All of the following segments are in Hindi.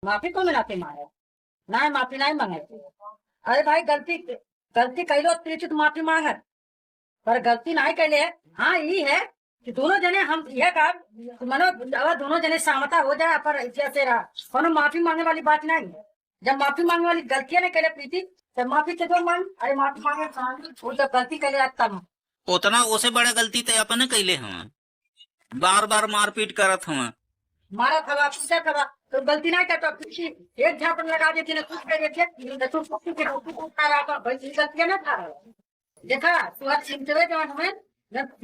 माफी को मिलाते मारे ना, माफी नहीं मांगे। अरे भाई गलती गलती कैलो प्रीति तो माफी मांगत, पर गलती नहीं कैले है। हाँ ये है कि दोनों जने हम यह कहा कि मनो अगर दोनों जने सहमता हो जाए पर जैसे रहा कोनो माफी मांगने वाली बात नहीं है। जब माफी मांगने वाली गलतियां नहीं करे प्रीति तब माफी के दो मांग। अरे माफी मांगे वो जब गलती करे तब उतना ओसे बड़ा गलती तो अपने कैले हम, बार बार मारपीट करत हम। मारा था पूछा था तो गलती नहीं करता किसी एक झापड़ लगा देती ना कुछ कर देते तो तू के उठा रहा था भाई गलतियां ना था। देखा तू आज चिमचवे जो हमें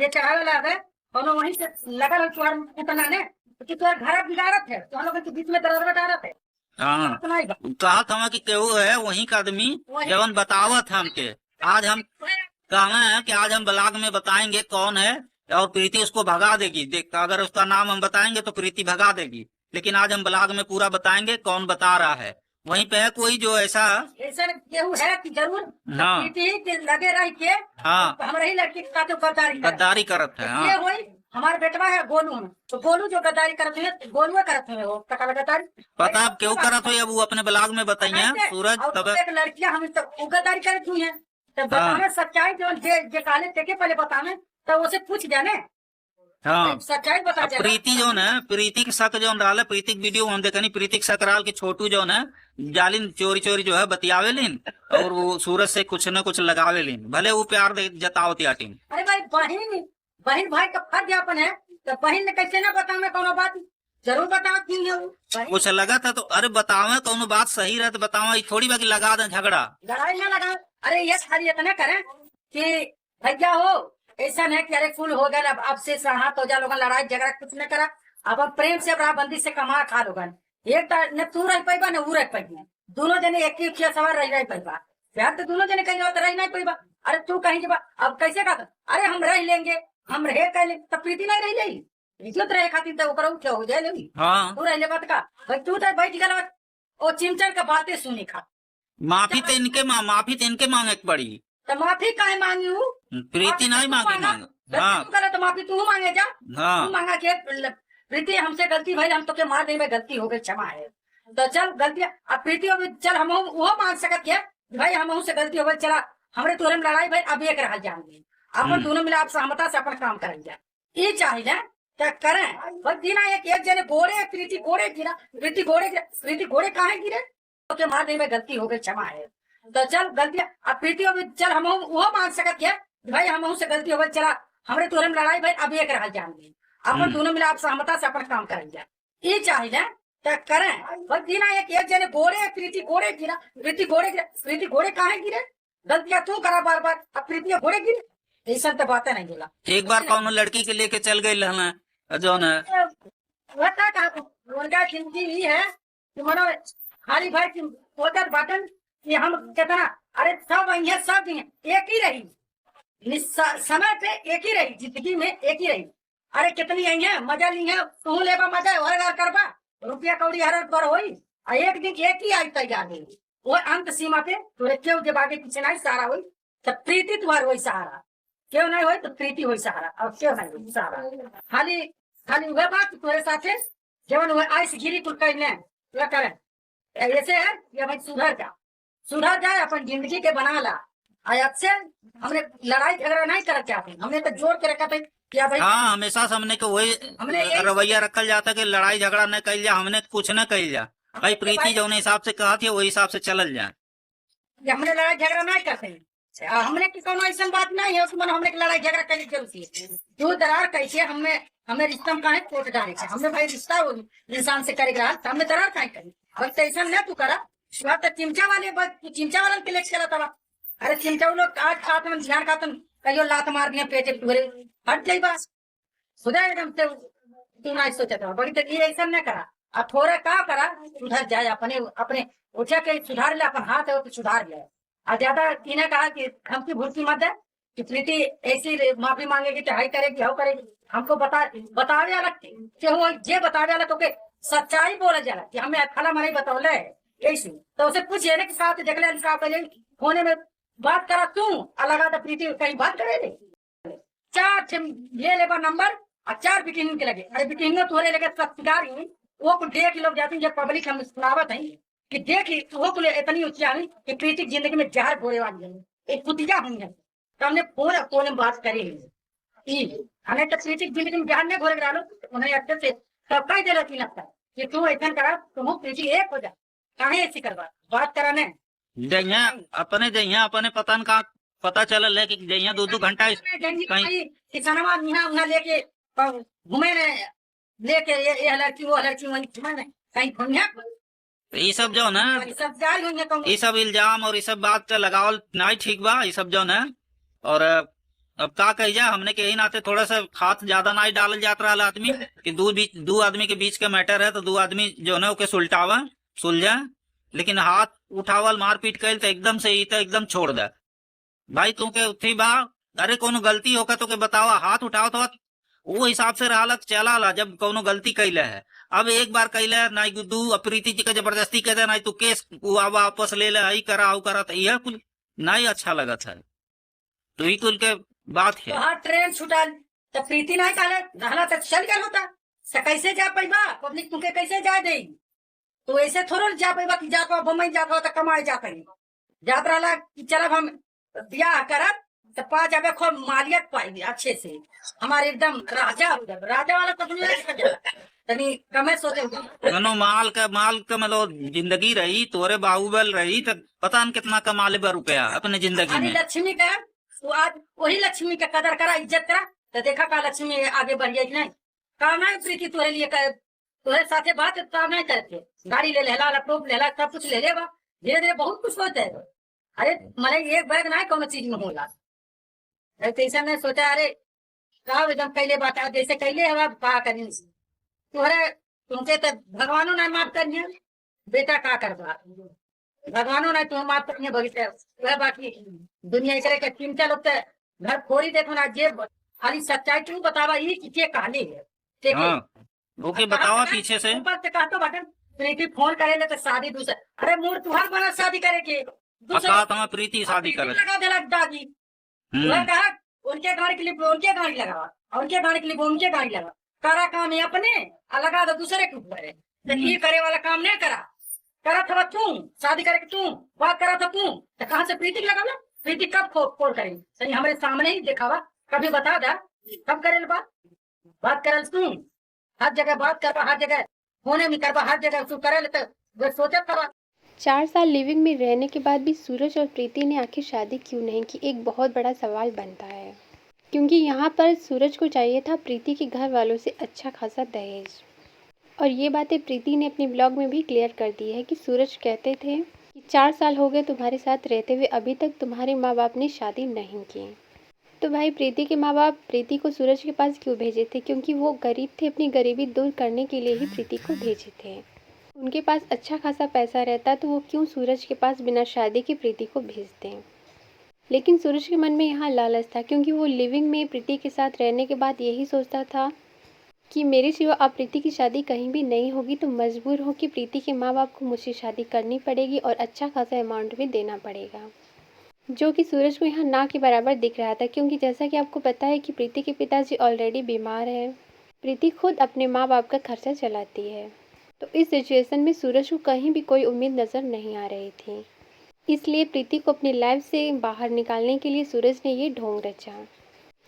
ये चढ़ावे लगा कोनो वहीं से लगा रहा तुहार उतना ने कि तुहार घर बिगाड़त है तो हम लोग के बीच में दरार बता रहा है। हाँ कहा था कि केहू है वही का आदमी जवन बतावत हमके। आज हम कहा है कि आज हम ब्लॉग में बताएंगे कौन है और प्रीति उसको भगा देगी। देख अगर उसका नाम हम बताएंगे तो प्रीति भगा देगी, लेकिन आज हम ब्लॉग में पूरा बताएंगे कौन बता रहा है। वहीं पे है कोई जो ऐसा केहू है कि जरूर हाँ के लगे रह के हाँ हमारे ही लड़की के साथ गद्दारी करत है। हाँ हमारे बेटवा है गोलू तो गोलू जो गद्दारी करते हैं गोलू करते हैं वो गद्दारी पता अब क्यों करत हो, अब वो अपने ब्लॉग में बताइए। सूरज तब एक लड़कियां हम वो गद्दारी करती हुई है तब बताने सच्चाई जो काले थे पहले बताने तो उसे पूछ जाने। हाँ सच्चाई बता प्रीति जो है प्रीति के शक जो रहा प्रीति वीडियो हम देखनी प्रीति के शक रहा कि छोटू जो है जालिन चोरी चोरी जो है बतियावे लीन और वो सूरज से कुछ न कुछ लगावे लीन, भले वो प्यार जतावती आटी। अरे भाई बहन बहन भाई का फर्ज अपन है तो बहन ने कैसे ना बतावे कोनो बात जरूर बताओ क्यों है कुछ लगा था तो अरे बतावे कोनो बात सही रहे तो बतावे, थोड़ी बाकी लगा दे झगड़ा लड़ाई ना लगा। अरे ये खाली इतना करें कि भैया हो ऐसा नहीं कि अरे फुल हो गया अब से हाथ हो जा लोग लड़ाई झगड़ा कुछ न करा अब प्रेम से बराबंदी से कमा खा लोगन एक न तू रह पैबा न वो रह पैबा दोनों जने एक ही सवार रह पैबा प्यार तो दोनों जने कहीं और रह नहीं पैबा। अरे तू कहीं जब अब कैसे का अरे हम रह लेंगे हम रहे कह ले तब प्रीति नहीं रह जाई इज्जत रहे खातिर तो ओकरा क्या हो जाए हाँ तू रह ले बात का भाई तू तो बैठ गया ओ चिमचर का बातें सुनी खा माफी तो इनके मांगे पड़ी तो माफी काहे मांगी हूँ प्रीति नहीं मांगे हाँ तो माफी तू मांगे जा हाँ तू मांगा के प्रीति हमसे गलती भाई हम तो के मार नहीं गलती हो गई क्षमा है तो चल गलती अब प्रीति चल हम वो मान सकत है भाई हम से गलती हो गई चला हमरे तोरे में लड़ाई भाई अब एक रह जाएंगे अपन दोनों मिला आप सहमता से अपन काम करेंगे ये चाहिए क्या करें बस जीना एक जने घोड़े प्रीति घोड़े गिरा प्रीति घोड़े कहाँ गिरे तो के मार नहीं गलती हो गई क्षमा है तो चल गलती अब प्रीति चल हम वो मान सकत है भाई हम से गलती हो गई चला हमरे तोरे में लड़ाई भाई अब एक रह जाएंगे अपन दोनों मिला आप सहमता से अपन काम करेंगे ये चाहिए क्या करें बस जीना एक जने घोड़े प्रीति घोड़े गिरा प्रीति घोड़े कहाँ गिरे गलतियां तू करा बार बार अब प्रीति घोड़े गिरे ऐसा तो बातें नहीं बोला। एक बार कौन लड़की के लेके चल गई रहना जो है उनका जिंदगी ही है कि मनो खाली भाई उधर बटन कि हम कितना अरे सब सब एक ही रही समय पे एक ही रही जिंदगी में एक ही रही। अरे कितनी आई है मजा ली है तू लेबा मजा हर घर करबा रुपया कौड़ी हर पर होई एक दिन एक ही आई तैयार नहीं वो अंत सीमा पे तोरे क्यों जब आगे पीछे नहीं सहारा हुई तो प्रीति तुम्हारे वही सहारा क्यों नहीं हुई तो प्रीति हुई सहारा और क्यों नहीं हुई सहारा खाली खाली वह बात तोरे साथ जब वो आइस गिरी कुल कहने करे ऐसे है ये भाई सुधर जाए अपन जिंदगी के बना ला आज से हमने लड़ाई झगड़ा नहीं करना चाहते हमने तो जोड़ के रखा था क्या भाई हाँ हमेशा सामने को वही रवैया रखल जाता कि लड़ाई झगड़ा न कल जा हमने कुछ न कल जा भाई प्रीति जो हिसाब से कहा थी वही हिसाब से चल जाए हमने लड़ाई झगड़ा नहीं करते हमने की कोनो ऐसा बात नहीं है उसमें हमने लड़ाई झगड़ा करने की जरूरत है जो दरार कैसे हमें रिश्ता में कहा कोर्ट डाले हमने भाई रिश्ता इंसान से करेगा हमें दरार कहीं करी और ऐसा नहीं तू करा तो चिमचा वाले के लेके चला था अरे चिमचा लोग आज खाते में ध्यान खाते कहियो लात मार दिया पेटे पूरे हट जाई बस खुदा एकदम से तू नहीं सोचा था बड़ी तो ये ऐसा नहीं करा अब थोड़ा का करा सुधर जाए अपने अपने उठा के सुधार ले अपन हाथ है तो सुधार जाए और ज्यादा इन्हें कहा कि हमकी भूलती मत है कि प्रीति ऐसी माफी मांगेगी तो हाई करेगी हाउ करेगी हमको बतावे अलग कि वो जे बतावे अलग तो सच्चाई बोला जाला कि हमें खाला मरे बतौले ऐसी तो उसे पूछे ना कि साथ जगले होने में बात करा तू अलग आता प्रीति कहीं बात करे 4 ये लेबर नंबर और 4 बिकिंग के लगे अरे बिकिंग तोरे लगे सब सुधार वो को देख लोग जाती जब पब्लिक हम सुनावत है कि देखी वो को इतनी ऊंची आई कि प्रीति की जिंदगी में जहर घोरे वाली है, एक कुतिया हुई है। तो हमने फोन में बात करी हमें तो प्रीति की जिंदगी में जहर नहीं घोरे डालो, उन्हें अच्छे से सब कह दे रही लगता है कि तू ऐसा करा, तुम प्रीति एक हो जा, काहे ऐसी करवा बात कराने जइया अपने पतन का पता चलल है कि जइया 2-2 घंटा कहीं किसानवा यहाँ उन्हें लेके घूमे ने लेके ये लड़की वो लड़की वही घूमे कहीं घूमिया तो ये सब जो ना सब जारी होंगे कहूँ ये सब इल्जाम और ये सब बात का लगावल नहीं ठीक बा, ये सब जो ना। और अब का कही जा, हमने के यही नाते थोड़ा सा हाथ ज्यादा नहीं डालल जात रहा आदमी कि दो आदमी के बीच का मैटर है तो दो आदमी जो है ओके सुलटावा सुलझा, लेकिन हाथ उठावल मारपीट कैल तो एकदम से ही तो एकदम छोड़ दे भाई। तू के उठी बा अरे कोनो गलती होकर तो के बतावा, हाथ उठाओ तो वो हिसाब से रहा चला ला जब कोनो गलती कैले है। अब एक बार कैले ना दू अप्रीति जी का जबरदस्ती कहते ना तू केस वापस ले ले आई करा करा तो यह कुल नहीं अच्छा लगा था। तो ही कुल के बात है तो ट्रेन छुटा तो प्रीति नहीं काले रहला तो चल गया होता तो कैसे जा पाइबा, पब्लिक तुमके कैसे जा दे, तो ऐसे थोड़ा जा पाइबा कि जा पाओ बम्बई जा पाओ तो कमाए जा पाई जात रहा कि चलब हम ब्याह करब तो पा जाबे खूब मालियत पाएगी अच्छे से, हमारे एकदम राजा वाला तो दुनिया तनी कमे सोचे दोनों माल का मतलब जिंदगी रही तोरे बाहुबल रही तो पता न कितना कमा ले रुपया अपने जिंदगी में। लक्ष्मी का वो आज वही लक्ष्मी का कदर करा इज्जत करा तो देखा का लक्ष्मी आगे बढ़ गई नहीं काम नहीं प्रीति तोरे लिए तोरे साथे बात काम नहीं करते, गाड़ी ले लेला लैपटॉप लेला सब कुछ ले लेगा, धीरे धीरे बहुत कुछ होता है। अरे मैंने एक बैग ना कौन चीज में होला ऐसा नहीं सोचा अरे कहा एकदम कैले बात जैसे कैले हवा का करी तुहरे तुमके तो भगवानों ने माफ कर दिया बेटा का करवा भगवानों ने तुम्हें माफ कर दिया भविष्य वह बाकी दुनिया करे के चिंता लोग घर खोरी देखो ना जे खाली सच्चाई क्यों बतावा ये कि के कहानी है हाँ, ओके बतावा पीछे से ऊपर से कहा तो बटन प्रीति फोन करे ले तो शादी दूसरा अरे मूड तुहार बना शादी करे के दूसरा तो प्रीति शादी करे लगा दे दादी वह कहा उनके गाड़ी के लिए उनके गाड़ी लगा उनके गाड़ी के लिए उनके गाड़ी लगा करा काम है अपने लगा दो दूसरे के ऊपर है तो ये करे वाला काम नहीं करा था तू शादी करे तू बात करा था तू तो कहाँ से प्रीति लगा ना प्रीति कब कॉल करेगी सही हमारे सामने ही दिखावा कभी बता दा कब करे बात करल तू हर जगह बात करवा हर जगह होने में करवा हर जगह तू करे तो सोचा करवा। 4 साल लिविंग में रहने के बाद भी सूरज और प्रीति ने आखिर शादी क्यों नहीं की, एक बहुत बड़ा सवाल बनता है। क्योंकि यहाँ पर सूरज को चाहिए था प्रीति के घर वालों से अच्छा खासा दहेज, और ये बातें प्रीति ने अपने ब्लॉग में भी क्लियर कर दी है कि सूरज कहते थे कि 4 साल हो गए तुम्हारे साथ रहते हुए, अभी तक तुम्हारे माँ बाप ने शादी नहीं की। तो भाई प्रीति के माँ बाप प्रीति को सूरज के पास क्यों भेजे थे? क्योंकि वो गरीब थे, अपनी गरीबी दूर करने के लिए ही प्रीति को भेजे थे। उनके पास अच्छा खासा पैसा रहता तो वो क्यों सूरज के पास बिना शादी के प्रीति को भेजते। लेकिन सूरज के मन में यहाँ लालच था, क्योंकि वो लिविंग में प्रीति के साथ रहने के बाद यही सोचता था कि मेरे सिवा अब प्रीति की शादी कहीं भी नहीं होगी, तो मजबूर हो कि प्रीति के माँ बाप को मुझसे शादी करनी पड़ेगी और अच्छा खासा अमाउंट भी देना पड़ेगा, जो कि सूरज को यहाँ ना के बराबर दिख रहा था। क्योंकि जैसा कि आपको पता है कि प्रीति के पिताजी ऑलरेडी बीमार हैं, प्रीति खुद अपने माँ बाप का खर्चा चलाती है, तो इस सिचुएशन में सूरज को कहीं भी कोई उम्मीद नज़र नहीं आ रही थी। इसलिए प्रीति को अपनी लाइफ से बाहर निकालने के लिए सूरज ने ये ढोंग रचा,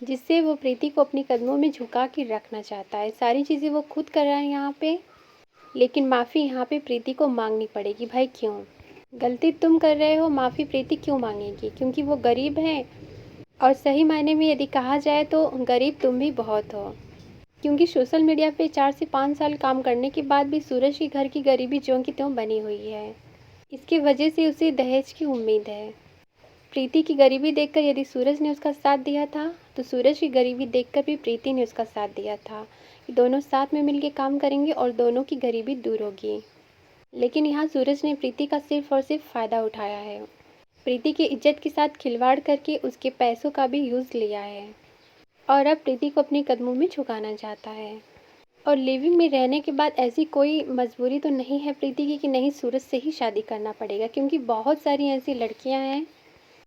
जिससे वो प्रीति को अपने कदमों में झुका के रखना चाहता है। सारी चीज़ें वो खुद कर रहा है यहाँ पे, लेकिन माफ़ी यहाँ पे प्रीति को मांगनी पड़ेगी। भाई क्यों? गलती तुम कर रहे हो, माफ़ी प्रीति क्यों मांगेगी? क्योंकि वो गरीब है, और सही मायने में यदि कहा जाए तो गरीब तुम भी बहुत हो। क्योंकि सोशल मीडिया पे 4 से 5 साल काम करने के बाद भी सूरज के घर की गरीबी ज्यों की त्यों बनी हुई है। इसकी वजह से उसे दहेज की उम्मीद है। प्रीति की गरीबी देखकर यदि सूरज ने उसका साथ दिया था, तो सूरज की गरीबी देखकर भी प्रीति ने उसका साथ दिया था कि दोनों साथ में मिलकर काम करेंगे और दोनों की गरीबी दूर होगी। लेकिन यहाँ सूरज ने प्रीति का सिर्फ और सिर्फ फ़ायदा उठाया है। प्रीति की इज्जत के साथ खिलवाड़ करके उसके पैसों का भी यूज़ लिया है, और अब प्रीति को अपने कदमों में झुकाना चाहता है। और लिविंग में रहने के बाद ऐसी कोई मजबूरी तो नहीं है प्रीति की कि नहीं सूरज से ही शादी करना पड़ेगा, क्योंकि बहुत सारी ऐसी लड़कियां हैं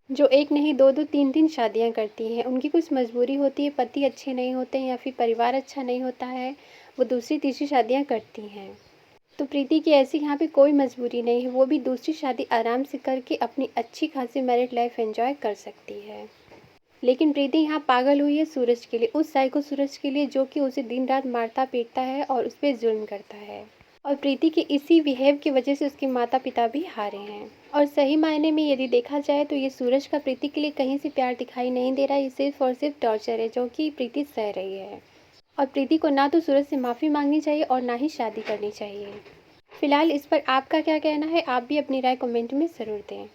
जो एक नहीं 2-2 3-3 शादियां करती हैं। उनकी कुछ मजबूरी होती है, पति अच्छे नहीं होते हैं या फिर परिवार अच्छा नहीं होता है, वो दूसरी तीसरी शादियां करती हैं। तो प्रीति की ऐसी यहाँ पे कोई मजबूरी नहीं है, वो भी दूसरी शादी आराम से करके अपनी अच्छी खासी मैरिड लाइफ एंजॉय कर सकती है। लेकिन प्रीति यहाँ पागल हुई है सूरज के लिए, उस साइको सूरज के लिए जो कि उसे दिन रात मारता पीटता है और उस पर जुल्म करता है। और प्रीति के इसी बिहेव की वजह से उसके माता पिता भी हारे हैं। और सही मायने में यदि देखा जाए तो ये सूरज का प्रीति के लिए कहीं से प्यार दिखाई नहीं दे रहा है, ये सिर्फ और सिर्फ टॉर्चर है जो कि प्रीति सह रही है। और प्रीति को ना तो सूरज से माफ़ी मांगनी चाहिए और ना ही शादी करनी चाहिए। फिलहाल इस पर आपका क्या कहना है, आप भी अपनी राय कमेंट में ज़रूर दें।